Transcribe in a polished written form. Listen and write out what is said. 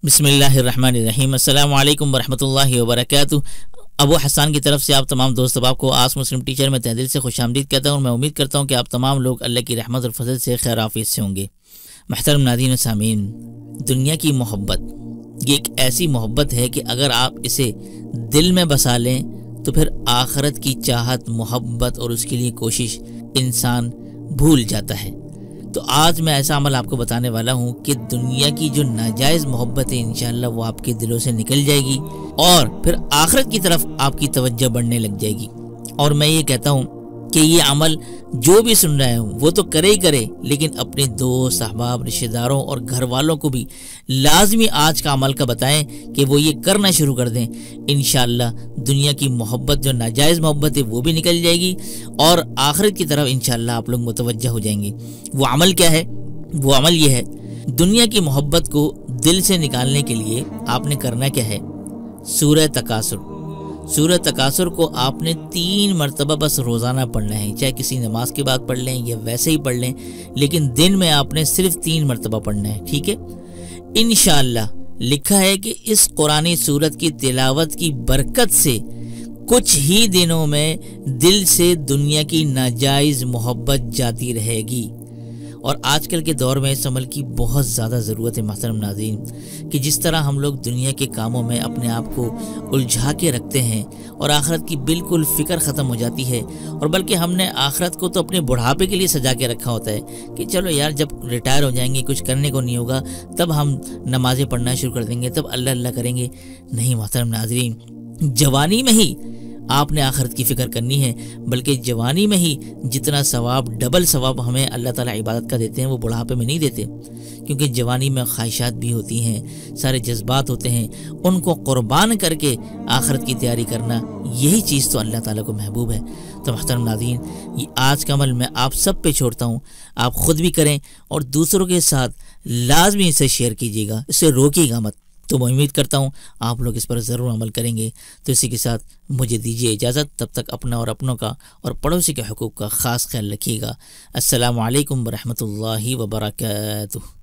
बिस्मिल्लाहिर्रहमानिर्रहीम। अस्सलामु अलैकुम वरहमतुल्लाहि वबरकातुहू। अबू हसन की तरफ से आप तमाम दोस्त अहबाब को आस मुस्लिम टीचर में तहे दिल से खुशामदीद कहता हूँ। मैं उम्मीद करता हूँ कि आप तमाम लोग अल्लाह की रहमत और फजल से खैर आफियत से होंगे। महतरम नाज़रीन व सामीन, दुनिया की मोहब्बत ये एक ऐसी मोहब्बत है कि अगर आप इसे दिल में बसा लें तो फिर आखरत की चाहत, मोहब्बत और उसके लिए कोशिश इंसान भूल जाता है। तो आज मैं ऐसा अमल आपको बताने वाला हूँ कि दुनिया की जो नाजायज़ मोहब्बत है इंशाअल्लाह वो आपके दिलों से निकल जाएगी और फिर आखिरत की तरफ आपकी तवज्जो बढ़ने लग जाएगी। और मैं ये कहता हूँ कि ये अमल जो भी सुन रहे हो वो तो करे ही करे, लेकिन अपने दोस्त, अहबाब, रिश्तेदारों और घर वालों को भी लाजमी आज का अमल का बताएं कि वो ये करना शुरू कर दें। इंशाअल्लाह दुनिया की मोहब्बत, जो नाजायज़ मोहब्बत है, वो भी निकल जाएगी और आखिरत की तरफ इंशाअल्लाह आप लोग मुतवज्जह हो जाएंगे। वो अमल क्या है? वो अमल ये है, दुनिया की मोहब्बत को दिल से निकालने के लिए आपने करना क्या है? सूरह तकासुर को आपने 3 मरतबा बस रोज़ाना पढ़ना है। चाहे किसी नमाज के बाद पढ़ लें या वैसे ही पढ़ लें, लेकिन दिन में आपने सिर्फ 3 मरतबा पढ़ना है, ठीक है? इंशाअल्लाह लिखा है कि इस कुरानी सूरत की तिलावत की बरकत से कुछ ही दिनों में दिल से दुनिया की नाजायज़ मोहब्बत जाती रहेगी। और आजकल के दौर में इस अमल की बहुत ज़्यादा ज़रूरत है महतरम नाज़रीन, कि जिस तरह हम लोग दुनिया के कामों में अपने आप को उलझा के रखते हैं और आखिरत की बिल्कुल फ़िक्र ख़त्म हो जाती है। और बल्कि हमने आखिरत को तो अपने बुढ़ापे के लिए सजा के रखा होता है कि चलो यार, जब रिटायर हो जाएंगे, कुछ करने को नहीं होगा, तब हम नमाज़ें पढ़ना शुरू कर देंगे, तब अल्लाह अल्लाह करेंगे। नहीं महतरम नाज़रीन, जवानी में ही आपने आखिरत की फ़िक्र करनी है, बल्कि जवानी में ही जितना सवाब, डबल सवाब हमें अल्लाह ताला इबादत का देते हैं वो बुढ़ापे में नहीं देते। क्योंकि जवानी में ख्वाहिशात भी होती हैं, सारे जज्बात होते हैं, उनको कुर्बान करके आखिरत की तैयारी करना, यही चीज़ तो अल्लाह ताला को महबूब है। तो महतरम नाज़रीन, ये आज का अमल मैं आप सब पे छोड़ता हूँ, आप ख़ुद भी करें और दूसरों के साथ लाजमी इसे शेयर कीजिएगा, इसे रोकिएगा मत। तो मैं उम्मीद करता हूँ आप लोग इस पर ज़रूर अमल करेंगे। तो इसी के साथ मुझे दीजिए इजाज़त। तब तक अपना और अपनों का और पड़ोसी के हुकूक़ का ख़ास ख्याल रखिएगा। अस्सलामु अलैकुम वरहमतुल्लाहि वबरकातुहू।